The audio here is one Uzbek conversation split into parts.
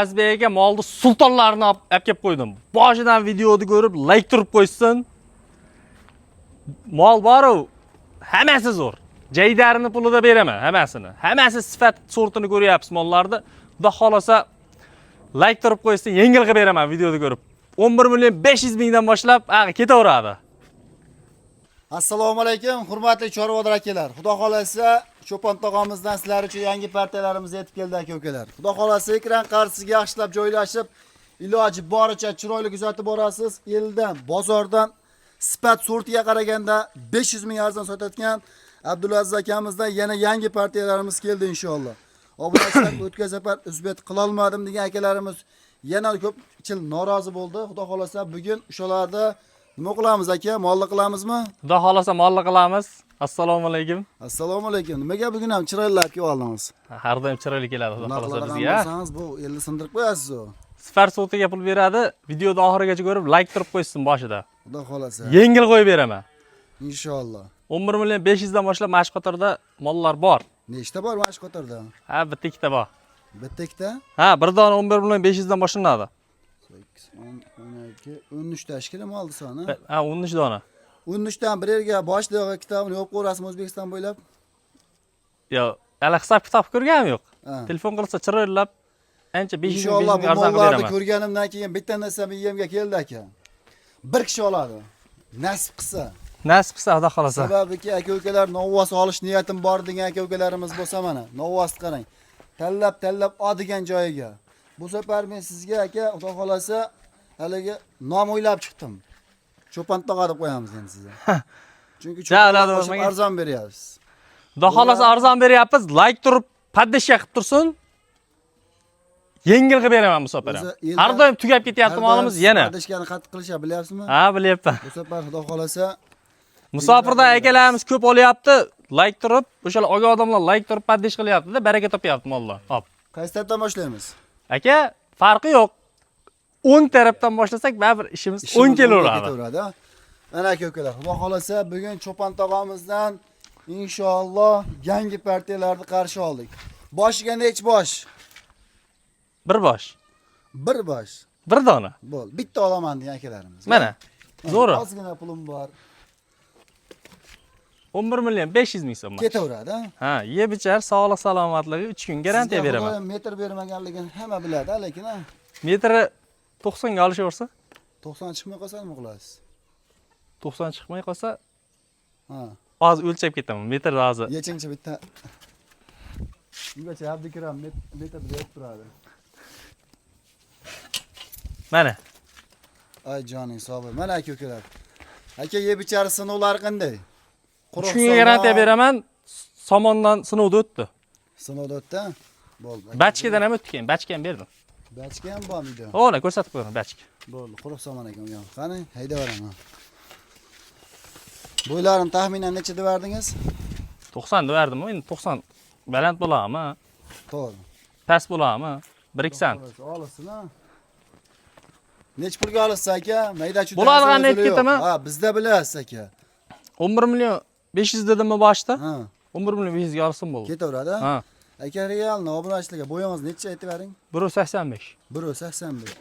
Azbekga molni sultonlarini olib kelib qo'ydim. Boshidan videoni ko'rib, like turib qo'ysin. Mol bor-ku, hammasi zo'r. Jaydarini pulida beraman, hammasini. Hammasi sifat sortini ko'ryapsiz mollarni. Xudo xolasa like turib qo'ysin, yengil qilib beraman videoni ko'rib. 11.500.000 dan boshlab, ketaveradi. Assalomu alaykum, hurmatli chorvador akalar. Xudo xolasa Cho'pon tog'amizdan sizlar uchun yangi partiyalarimiz yetib keldi aka-ukalar. Xudo xolasa ekran qarshisiga yaxshilab joylashib, iloji boricha chiroyli kuzatib borasiz. Eldan, bozordan sifat sortiga qaraganda 500.000 arzon sotayotgan Abdulaziz akamizdan yana yangi partiyalarimiz keldi inshaalloh. Obunachilar o'tgan safar uzbet qila olmadim degan akalarimiz yana ko'pchilik norozi bo'ldi. Xudo xolasa bugun o'shalarda nima qilamiz aka? Molli qilamizmi? Xudo xolasa molli qilamiz. Assalomu alaykum. Assalomu alaykum. Nimaga bugun ham chiroylab kelib oldingiz? Har doim chiroyli keladi xudo xolasa bizga. Bo'lsangiz bu 50 sindirib qo'yasiz u. Sifar sotiga pul beradi. Videoni oxirigacha ko'rib, like turib qo'ysin boshida. Xudo xolasa. Yengil qo'yib beraman. Inshaalloh. 11.500 dan boshlab Mashqotarda mollar bor. Nechta bor Mashqotarda? Ha, bitta ikkita bor. Bitta ikkita? Ha, bir dona 11.500 dan boshlanadi. 8, 10, 12, 13 ta shkili moldi soni. Ha, 13 dona. 13 dan bir yerga boshlig'i kitobini yopib qo'yasizmi O'zbekiston bo'ylab? Yo'q, hali hisob kitob ko'rganim yo'q. Ha. Telefon qilsa chiroylab ancha 500 Inshaalloh bu arzon mollarni beraman. ko'rganimdan keyin bitta narsa miyamga keldi aka. Bir kishi oladi. Nasib qilsa. Nasib qilsa xudo xolasa. Sababiki aka-ukalar novvos olish niyatim bor degan aka-ukalarimiz bo'lsa mana, novvosni qarang. Tanlab oladigan joyiga. Bu safar men sizga aka xudo xolasa haligi nom o'ylab chiqdim. Cho'pon tog'a deb qo'yamiz endi sizga. Chunki cho'pon arzon beryapsiz. Xudo xolasa arzon beryapmiz. Like turib, paddishga qilib tursin. Yengil qilib beraman bu safar ham. Har doim tugab ketyapti molimiz yana. Paddishgani qattiq qilishar, bilyapsizmi? Ha, bilyapman. Bu safar xudo xolasa Musofirda akalarimiz ko'p olyapti. Like turib, o'shalar olgan odamlar like turib paddish qilyapti-da, baraka topyapti mollar. Hop. Qaysi tarafdan boshlaymiz? Aka, farqi yo'q. 10 tarafdan boshlasak, baribir ishimiz 10 kelaveradi. Mana aka-ukalar, xudo xolasa bugun Cho'pon tog'amizdan inshaalloh yangi partiyalarni qarshi oldik. Boshiga nech bosh? Bir bosh. Bir bosh. Bir dona. Bo'l. Bitta olaman degan akalarimiz. Mana. Zo'ri. Ozgina pulim bor. 11.500.000 so'm. Ketaveradi, ha? Yeb ichar, sog'lik salomatligi 3 kun garantiya beraman. Sizga metr bermaganligini hamma biladi, lekin metri 90 ga olishaversa, 90 chiqmay qolsa nima qilasiz? 90 chiqmay qolsa, ha. hozir o'lchab ketaman. Metr hozir. Yechingchi bitta. Ungacha abdikiram metr berib turadi. Mana. Ay joning sabr. Mana aka-ukalar. Aka yeb ichari sinovlari qanday? 3 kunga garantiya beraman. Somondan sinovda o'tdi. Sinovda o'tdi? Bo'ldi. Bachkadan ham o'tdi keyin. Bachka ham berdim. Bachka ham bormi uyda? O'na ko'rsatib qo'yaman bachka. Bo'ldi. Quruq somon ekan u ham. Qani, haydaveraman. Bo'ylarini taxminan necha deb verdingiz? 90 deb verdim. Endi 90 baland bo'ladimi? To'g'ri. Past bo'ladimi? 1-2 sant. Olasizmi? Nech pulga olasiz aka? Mayda-chuda. Bo'ladigan aytib ketaman. Ha, bizda bilasiz aka. 11.500 dedimmi boshda? Ha. 11.500 ga olsam bo'ldi. Ketaveradi. Ha. Aka realni obunachilarga bo'yangiz necha aytib bering? 1.85. 1.85.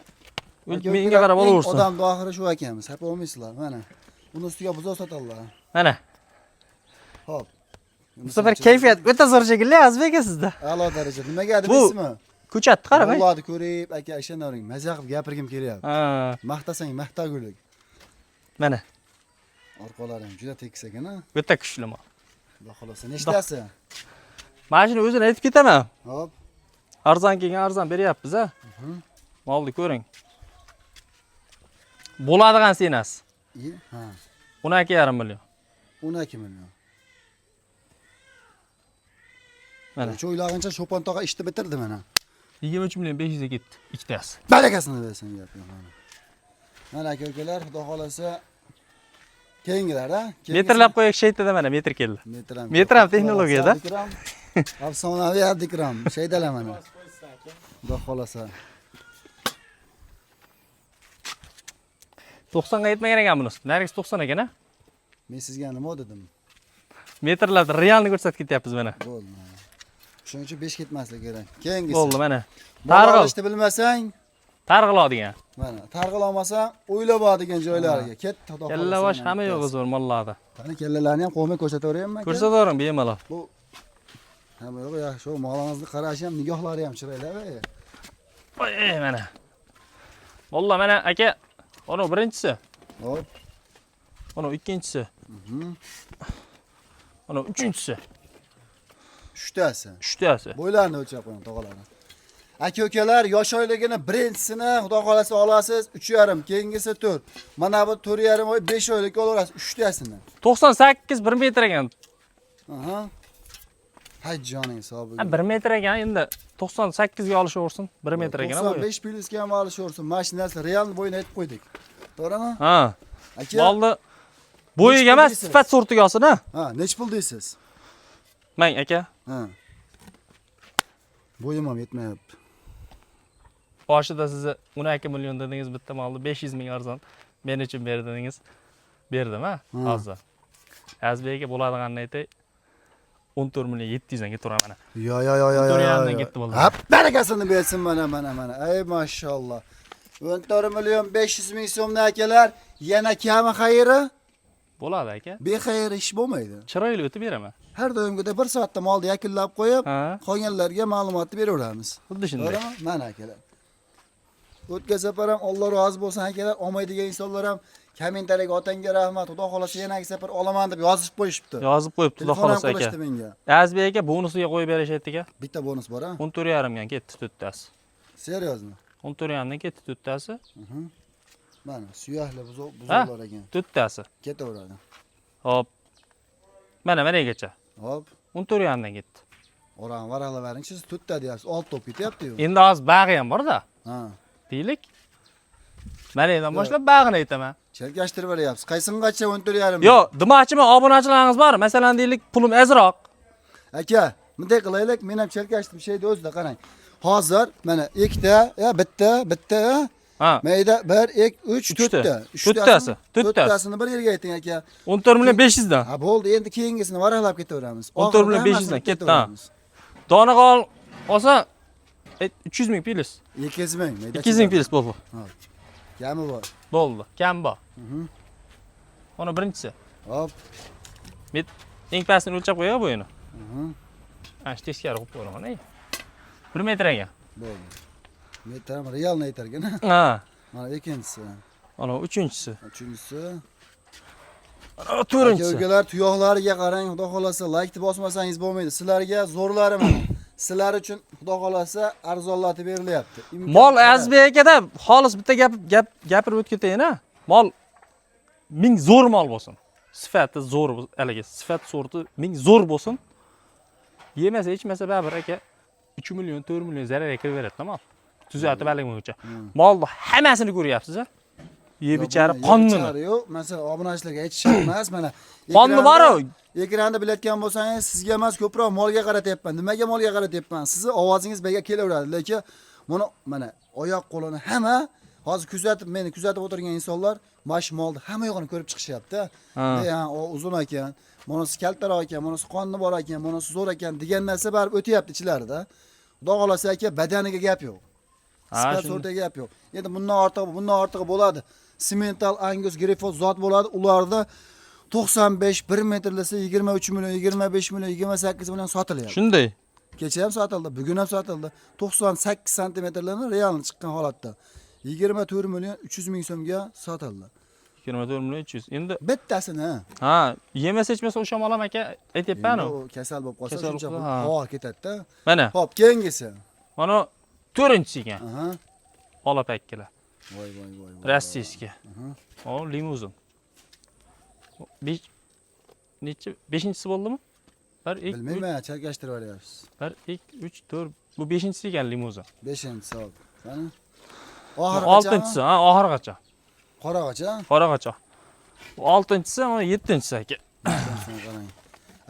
Menga qarab olaversin. Odamning oxiri shu akamiz. Hep olmaysizlar, mana. Buni ustiga buzoq sotadilar. Mana. Hop. Bu safar kayfiyat o'ta zo'r shekilli Azbeka sizda. A'lo darajada. Nimaga deysizmi? Ko'chatni qarang. Mollarni ko'rib, aka ishonavering. Maza qilib gapirgim kelyapti. Ha. Maqtasang maqtagulik. Mana. Orqalari ham juda tekis ekan-a. O'ta kuchli mol. Xudo xolasa nechtasi? Mashina o'zini aytib ketaman. Hop. Arzon kelgan arzon beryapmiz a. Molni ko'ring. Bo'ladigan senasi. Ha. 12,5 million. 12 million. Mana. Cho'ylag'incha Cho'pon tog'a ishni bitirdi mana. 23.500 ga ketdi ikkitasi. Barakasini bersin gapni mana. Mana aka-ukalar, xudo xolasa keyingilar-a? Metrlab qo'yak shaytada mana metr keldi. Metr ham texnologiyada. Afsonaviy adikram, shaydalar mana. Xudo xolasa. 90 ga yetmagan ekan bunisi. Nargis 90 ekan-a? Men sizga nima dedim? Metrlarda realni ko'rsatib ketyapmiz mana. Bo'ldi. Shuning uchun 5 ketmaslik kerak. Keyingisi. Bo'ldi mana. Targ'il Targ'il. ishni bilmasang, Targ'iladigan. mana targ'il olmasang, o'ylab oladigan joylariga ket. Xudo xohlasa. Kalla bosh hamma yo'g'i zo'r mollarda. Qani kellalarni ham qo'may ko'rsataverayapman. Ko'rsatavering bemalol. Bu hamma yo'q ya, shu molingizni qarashi ham, nigohlari ham chiroyli. Voy, mana. Valla mana aka, ana birinchisi. Hop. Ana ikkinchisi. Ana uchinchisi. Uchtasi. Uchtasi. Bo'ylarni o'lchab qo'ying, tog'alarni. Aka-ukalar, yosh oyligini birinchisini xudo xolasa olasiz, 3,5, keyingisi 4. Mana bu 4,5 oy 5 oylikka olaverasiz, uchtasini. 98 1 metr ekan. Aha. Hay joning hisobiga. 1 metr ekan, endi 98 ga olishaversin. 1 metr ekan bu. 95 plyusga ham olishaversin. Mashinasi real bo'yini aytib qo'ydik. To'g'rimi? Ha. Aka. Molni bo'yiga emas, sifat sortiga olsin-a. Ha, nech pul deysiz? Mang aka. Ha. Bo'yim ham yetmayapti. Boshida sizni 12 million dedingiz, bitta molni 500 ming arzon men uchun berdingiz. Berdim, ha? Hozir. Azbekga bo'ladiganini aytay. 14 million 700 dan ketaman mana. Yo. 14 dan ketdi bo'ldi. Ha, barakasini bersin mana. Ey maşallah. 14 million 500 ming so'mni akalar, yana kami xayri? Bo'ladi aka. Bexayr ish bo'lmaydi. Chiroyli o'tib beraman. Har doimgidek 1 soatda molni yakunlab qo'yib, Ha. qolganlarga ma'lumotni beraveramiz. Xuddi shunday. To'g'rimi? Mana akalar. O'tgan safar ham Alloh rozi bo'lsin akalar, olmaydigan insonlar ham kommentariyaga otangga rahmat, xudo xolasa yanagi safar olaman deb yozib qo'yishibdi. Yozib qo'yibdi, xudo Telefon ham xolasa aka. qilishdi menga. Azbek aka bonusiga qo'yib berishayapti-ku. Bitta bonus bor, ha? 14,5 dan ketdi to'rttasi. Seriozmi? 14,5 dan ketdi to'rttasi. Mana suyakli buzovlar ekan. To'rttasi. Ketaveradi. Hop. Managacha. Hop. 14,5 dan ketdi. Oran varaqlavering siz to'rtta deyapsiz. 6 top ketyapti-yu. Endi hozir bag'i ham bor-da. Ha. Deylik. Manadan boshlab bag'ini aytaman. Chelkashtirib beryapsiz. Qaysingacha 14,5? Yo, demoqchiman, obunachilaringiz bor. Masalan, deylik, pulim azroq. Aka, bunday qilaylik, men ham chelkashtirib şeyni o'zida qarang. Hozir mana ikkita, bitta, Ha. mayda 1, 2, 3, to'rtta. To'rttasi. To'rttasini bir yerga ayting aka. 14 million 500 dan. Ha, bo'ldi, endi keyingisini varaqlab ketaveramiz. 14 million 500 dan ketdi, ha. Donaga olsa 300 ming plyus. 200 ming, mayda. 200 ming plyus bo'ldi. Kami bor. Bo'ldi. Kam bor. Ona birinchisi. Hop. Men eng pastini o'lchab qo'yay bo'yini. Ana shu teskari qo'yib qo'yaman, ey. 1 metr ekan. Bo'ldi. Metr realni aytarkan. Ha. Mana ikkinchisi. Ana uchinchisi. Uchinchisi. Ana to'rtinchisi. Aka-ukalar, tuyoqlariga qarang, xudo xolasa like bosmasangiz bo'lmaydi. Sizlarga zo'rlari mana. Sizlar uchun xudo xolasa arzonlatib berilyapti. Mol Azbek akada xolis bitta gapirib o'tib ketayin-a. Mol ming zo'r mol bo'lsin. Sifati zo'r, haligi sifat sorti ming zo'r bo'lsin. Yemasa, ichmasa baribir aka 3 million, 4 million zarar kirib beradi mol. Tuzatib aligimcha. Molni hammasini ko'ryapsiz-a? Yeb ichari qonini. Yo'q, masalan, obunachilarga aytish emas, mana. Qonni bor-ku. Ekranda bilayotgan bo'lsangiz, sizga emas, ko'proq molga qaratyapman. Nimaga molga qaratyapman? Sizni ovozingiz bega kelaveradi, lekin buni mana oyoq qo'lini hamma hozir meni kuzatib o'tirgan insonlar mash molni hamma yo'g'ini ko'rib chiqishyapti. Ha, uzun ekan, bunisi kaltaroq ekan, bunisi qonni bor ekan, bunisi zo'r ekan degan narsa barib o'tyapti ichlarida. Xudo xolasa aka, badaniga gap yo'q. Sifat sortiga gap yo'q. Endi bundan ortig'i bo'ladi. Simental Angus Griffith zot bo'ladi. Ularda 95 1 metrlisi 23 million, 25 million, 28 million sotilyapti. Shunday. Kecha ham sotildi, bugun ham sotildi. 98 santimetrlarni realni chiqqan holatda 24 million 300 ming so'mga sotildi. 24 million 300. Endi bittasini. Ha, yemasa ichmasa o'sha molam aka aytyapman-ku. Kasal bo'lib qolsa shuncha havo ketadi-da. Mana. Xo'p, keyingisi. Mana to'rtinchisi ekan. Aha. Olap akkala. Voy. Rossiyskiy. O, limuzin. 5-inchisi bo'ldimi? 1 2 Bilmayman, chalkashtirib beryapsiz. 1 2 3 4 bu 5-inchisi ekan limuzin. 5-inchisi hop. Qani? Oltinchisi, ha, oxirigacha. Qoragacha? Qoragacha. 6-inchisi, mana 7-inchisi aka. Qarang.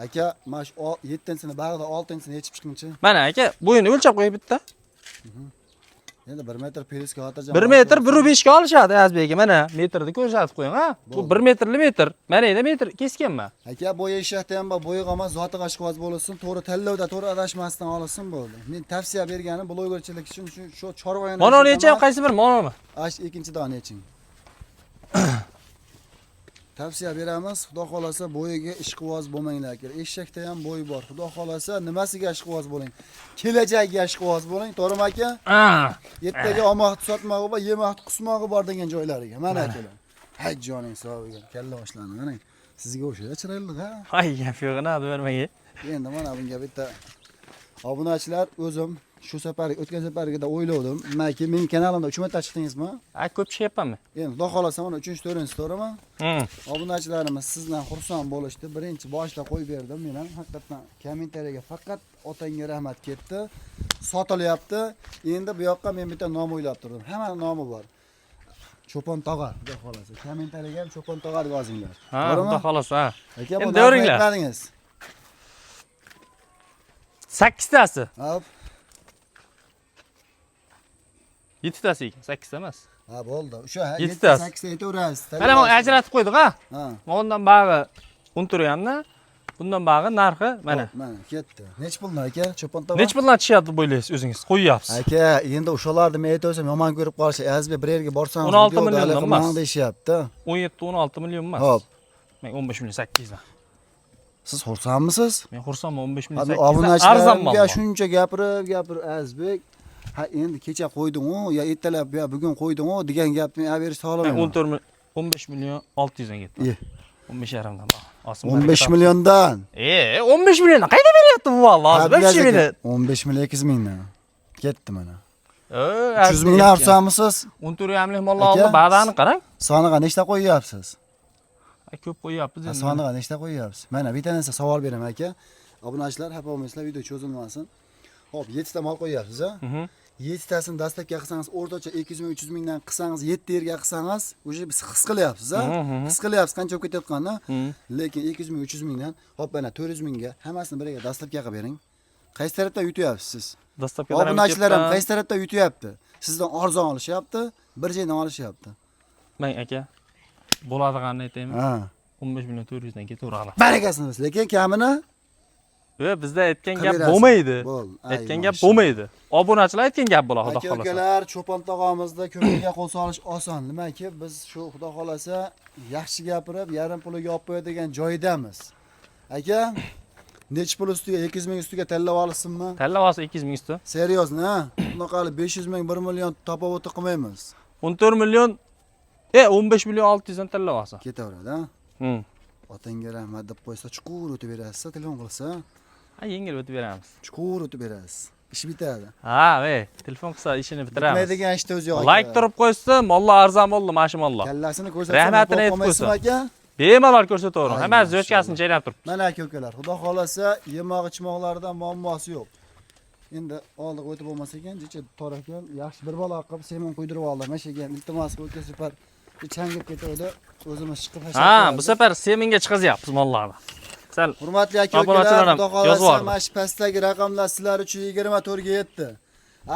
Aka, mash 7-sini bag'ida 6-sini yechib chiqingchi. Mana aka, bo'yini o'lchab qo'yib bitta. Endi 1 metr periska xotirjam. 1 metr 1.5 ga olishadi Azbek aka. Mana metrni ko'rsatib qo'ying, ha. Bu 1 metrli metr. Mana endi metr kesganman. Aka bo'yi eshakda ham bor, bo'yi emas, zoti g'ashqoz bo'lsin, to'g'ri tanlovda to'g'ri adashmasdan olsin bo'ldi. Men tavsiya berganim blogerchilik uchun shu chorvoyani. Mana necha qaysi bir manami? Ash ikkinchi dona neching. Tavsiya beramiz, xudo xolasa bo'yiga ishqivoz bo'lmanglar aka. Eshakda ham bo'yi bor. Xudo xolasa nimasiga ishqivoz bo'ling? Kelajagiga ishqivoz bo'ling, to'g'rimi aka? Ertaga omoq sotmog'i bor, yemoq qusmog'i bor degan joylariga. Mana akalar. Hay joning savobiga, kalla boshlandi. Mana sizga o'sha chiroyli ha. Ay, gap yo'q, nima bermagi. Endi mana bunga bitta obunachilar o'zim shu safar o'tgan safargida o'ylovdim. Nimaiki mening kanalimda 3 marta chiqdingizmi? Ay, ko'p chiqyapmanmi? Endi xudo xolasa mana 3-4-chi to'g'rimi? Obunachilarimiz sizdan xursand bo'lishdi. Birinchi boshda qo'yib berdim men ham. Haqiqatan kommentariyaga faqat otangga rahmat ketdi. Sotilyapti. Endi bu yoqqa men bitta nom o'ylab turdim. Hamma nomi bor. Cho'pon tog'a, xudo xolasa. Kommentariyaga ham Cho'pon tog'a deb yozinglar. Ha, xudo xolasa, ha. Aka, bu Endi o'ringlar. 8 tasi. Hop. 7 tasi ekan, 8 ta emas. Ha, bo'ldi. O'sha 7 tasi. 8 ta aytaverasiz. Mana bu ajratib qo'ydik, ha. Ha. Bundan bag'i unturyapti. Bundan bag'i narxi mana. Mana ketdi. Nech puldan aka? Cho'pon tog'a. Nech puldan tushyapti bo'ylaysiz o'zingiz? Qo'yyapsiz. Aka, endi o'shalarni men aytavsam yomon ko'rib qolish. Azbi bir yerga borsangiz 16 milliondan emas. Deyishyapti. 17-16 million emas. Hop. Men 15 million 8 dan. Siz xursandmisiz? Men xursandman 15 million 8 dan. Obunachilarga shuncha gapirib Azbek, ha endi kecha qo'yding-ku, yo ertalab yo bugun qo'yding-ku degan gapni berish Men sog'lamayman. 15 million 600 dan ketdi. 15 yarimdan bor. 15 milliondan. 15 milliondan qayda beryapti bu vallahi? 5 million. 15 million 8 mingdan. Ketdi mana. 300 300 mingdan olsanmisiz? Unturyamlik mollar oldi, badani qarang. Soniga nechta qo'yyapsiz? Ko'p qo'yyapmiz endi. Soniga nechta qo'yyapsiz? Mana bitta narsa savol beraman aka. Obunachilar xafa bo'lmaysizlar, video cho'zilmasin. Hop, 7 ta mol qo'yyapsiz, ha? 7 tasini dastlabga qilsangiz, o'rtacha 200 ming, 300 mingdan qilsangiz, 7 yerga qilsangiz, o'sha biz his qilyapsiz, ha? His qilyapsiz qancha bo'lib ketayotganini. Lekin 200 ming, 300 mingdan, hop mana 400 mingga hammasini biriga dastlabga qilib bering. Qaysi tarafdan yutyapsiz siz? Dastlabki obunachilar ham qaysi tarafdan yutyapti? Sizdan arzon olishyapti, bir joydan olishyapti. Men aka, bo'ladiganini aytaymi? Ha. 15 million 400 dan ketaveradi. Barakasini, lekin kamini Bizda aytgan gap bo'lmaydi. Aytgan gap bo'lmaydi. Obunachilar aytgan gap bo'ladi, xudo xolasa. Aka-ukalar, Cho'pon tog'amizda ko'pincha qo'l solish oson. Nimaki, biz shu xudo xolasa yaxshi gapirib, yarim puliga olib qo'yadigan joydamiz. Aka, nech pul ustiga, 200 ming ustiga tanlab olsinmi? Tanlab olsa 200 ming usti. Seryozni, ha? Bunaqa qilib 500 ming, 1 million topib o'tib qilmaymiz. 14 million 15 million 600 dan tanlab olsa. Ketaveradi, ha? Otangga rahmat deb qo'ysa, chuqur o'tib berasiz, telefon qilsa. Ha, yengil o'tib beramiz. Chuqur o'tib berasiz. Ish bitadi. Ha, telefon qilsa ishini bitiramiz. Bitmaydigan ishda o'zi yo'q. Like turib qo'ysa, mollar arzon bo'ldi, mana mollar. Kallasini ko'rsatsa, rahmatini aytib qo'ysa. aka. Bemalol ko'rsatavering. Hamma zo'chkasini chaynab turibdi. Mana aka-ukalar, xudo xolasa yemoq-ichmoqlardan muammosi yo'q. Endi oldiga o'tib bo'lmasa ekan, jicha tor ekan, yaxshi bir bola qilib semon quydirib oldim. Mashagan iltimos o'tgan safar changib ketdi, o'zimiz chiqib hashar. Ha, bu safar seminga chiqazyapmiz mollarni. Sal hurmatli aka-ukalar, xudo xolasa mana shu pastdagi raqamlar sizlar uchun 24 ga yetdi.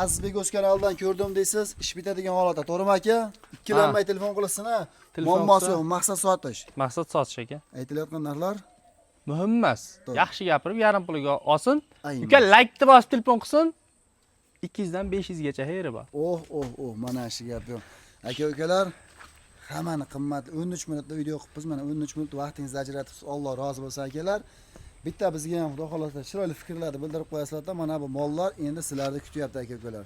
Azizbek o'z kanalidan ko'rdim deysiz, ish bitadigan holatda, to'g'rimi aka? Ikkilanmay telefon qilsin, ha. Muammosi yo'q, maqsad sotish. Maqsad sotish aka. Aytilayotgan narxlar muhim emas. Yaxshi gapirib, yarim puliga olsin. Uka like-ni bosib telefon qilsin. 200 dan 500 gacha heri bor. Mana shu gap yo'q. Aka-ukalar, hammani qimmat 13 minutda video qilibmiz. Mana 13 minut vaqtingizni ajratibsiz. Alloh rozi bo'lsin akalar. Bitta bizga ham xudo xolasa chiroyli fikrlarni bildirib qo'yasizlar. Mana bu mollar endi sizlarni kutyapti aka-ukalar.